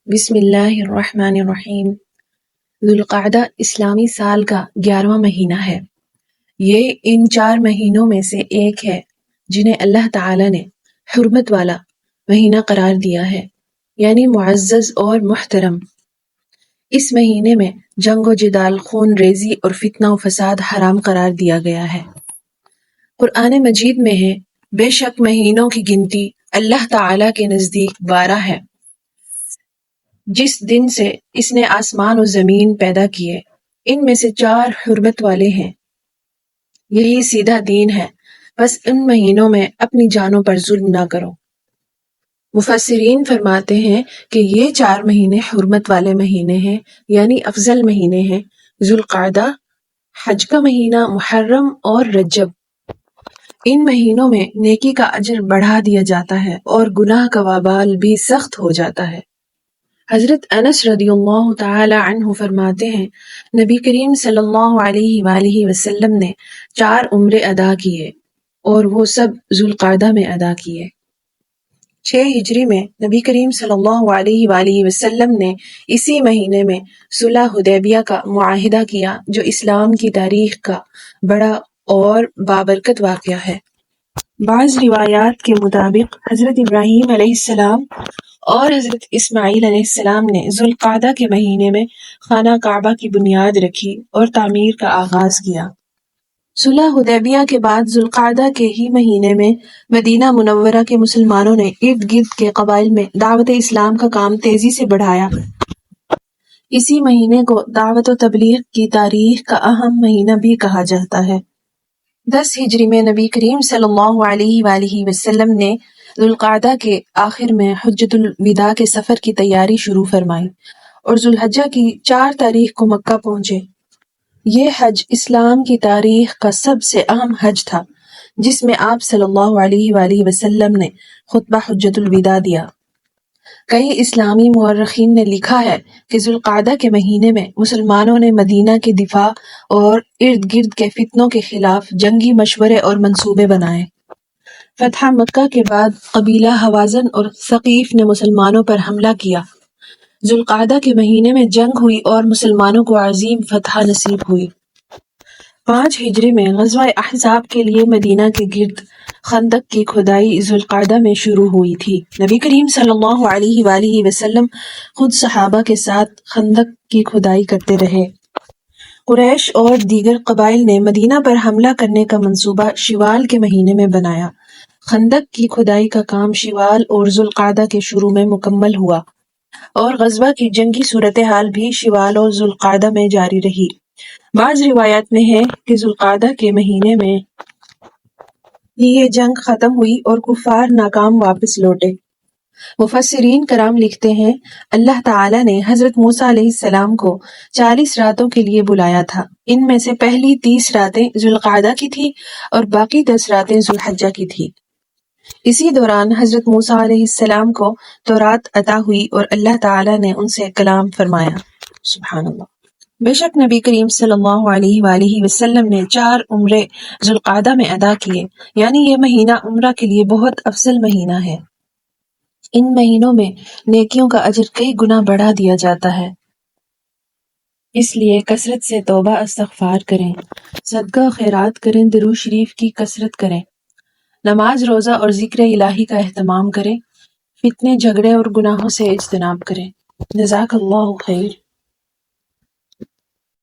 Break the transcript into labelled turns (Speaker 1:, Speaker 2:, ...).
Speaker 1: بسم اللہ الرحمن الرحیم۔ ذوالقعدہ اسلامی سال کا 11واں مہینہ ہے۔ یہ ان 4 مہینوں میں سے ایک ہے جنہیں اللہ تعالی نے حرمت والا مہینہ قرار دیا ہے، یعنی معزز اور محترم۔ اس مہینے میں جنگ و جدال، خون ریزی اور فتنہ و فساد حرام قرار دیا گیا ہے۔ قرآن مجید میں ہے، بے شک مہینوں کی گنتی اللہ تعالی کے نزدیک 12 ہے، جس دن سے اس نے آسمان و زمین پیدا کیے، ان میں سے 4 حرمت والے ہیں۔ یہی سیدھا دین ہے، بس ان مہینوں میں اپنی جانوں پر ظلم نہ کرو۔ مفسرین فرماتے ہیں کہ یہ 4 مہینے حرمت والے مہینے ہیں، یعنی افضل مہینے ہیں: ذوالقعدہ، حج کا مہینہ، محرم اور رجب۔ ان مہینوں میں نیکی کا اجر بڑھا دیا جاتا ہے اور گناہ کا وبال بھی سخت ہو جاتا ہے۔ حضرت انس رضی اللہ تعالی عنہ فرماتے ہیں، نبی کریم صلی اللہ علیہ وآلہ وسلم نے 4 عمرے ادا کیے اور وہ سب ذوالقعدہ میں ادا کیے۔ 6 ہجری میں نبی کریم صلی اللہ علیہ وآلہ وسلم نے اسی مہینے میں صلح حدیبیہ کا معاہدہ کیا، جو اسلام کی تاریخ کا بڑا اور بابرکت واقعہ ہے۔ بعض روایات کے مطابق حضرت ابراہیم علیہ السلام اور حضرت اسماعیل علیہ السلام نے ذوالقعدہ کے مہینے میں خانہ کعبہ کی بنیاد رکھی اور تعمیر کا آغاز کیا۔ صلح حدیبیہ کے بعد ذوالقعدہ کے ہی مہینے میں مدینہ منورہ کے مسلمانوں نے ارد گرد کے قبائل میں دعوت اسلام کا کام تیزی سے بڑھایا۔ اسی مہینے کو دعوت و تبلیغ کی تاریخ کا اہم مہینہ بھی کہا جاتا ہے۔ 10 ہجری میں نبی کریم صلی اللہ علیہ وآلہ وسلم نے ذوالقعدہ کے آخر میں حجۃ الوداع کے سفر کی تیاری شروع فرمائی اور ذوالحجہ کی 4 تاریخ کو مکہ پہنچے۔ یہ حج اسلام کی تاریخ کا سب سے اہم حج تھا، جس میں آپ صلی اللہ علیہ وآلہ وسلم نے خطبہ حجۃ الوداع دیا۔ کئی اسلامی مورخین نے لکھا ہے کہ ذوالقعدہ کے مہینے میں مسلمانوں نے مدینہ کے دفاع اور ارد گرد کے فتنوں کے خلاف جنگی مشورے اور منصوبے بنائے۔ فتح مکہ کے بعد قبیلہ حوازن اور ثقیف نے مسلمانوں پر حملہ کیا۔ ذوالقعدہ کے مہینے میں جنگ ہوئی اور مسلمانوں کو عظیم فتح نصیب ہوئی۔ 5 ہجری میں غزوہ احزاب کے لیے مدینہ کے گرد خندق کی کھدائی ذوالقعدہ میں شروع ہوئی تھی۔ نبی کریم صلی اللہ علیہ وآلہ وسلم خود صحابہ کے ساتھ خندق کی کھدائی کرتے رہے۔ قریش اور دیگر قبائل نے مدینہ پر حملہ کرنے کا منصوبہ شوال کے مہینے میں بنایا۔ خندق کی کھدائی کا کام شوال اور ذوالقعدہ کے شروع میں مکمل ہوا اور غزوہ کی جنگی صورتحال بھی شوال اور ذوالقعدہ میں جاری رہی۔ بعض روایات میں ہے کہ ذوالقعدہ کے مہینے میں ہی یہ جنگ ختم ہوئی اور کفار ناکام واپس لوٹے۔ مفسرین کرام لکھتے ہیں، اللہ تعالی نے حضرت موسیٰ علیہ السلام کو 40 راتوں کے لیے بلایا تھا۔ ان میں سے پہلی 30 راتیں ذوالقعدہ کی تھی اور باقی 10 راتیں ذوالحجہ کی تھی۔ اسی دوران حضرت موسیٰ علیہ السلام کو تورات عطا ہوئی اور اللہ تعالی نے ان سے کلام فرمایا۔ سبحان اللہ۔ بے شک نبی کریم صلی اللہ علیہ وآلہ وسلم نے 4 عمرے ذوالقعدہ میں ادا کیے، یعنی یہ مہینہ عمرہ کے لیے بہت افضل مہینہ ہے۔ ان مہینوں میں نیکیوں کا اجر کئی گنا بڑھا دیا جاتا ہے، اس لیے کثرت سے توبہ استغفار کریں، صدقہ خیرات کریں، درود شریف کی کثرت کریں، نماز روزہ اور ذکر الہی کا اہتمام کریں، فتنے جھگڑے اور گناہوں سے اجتناب کریں۔ جزاک اللہ خیر۔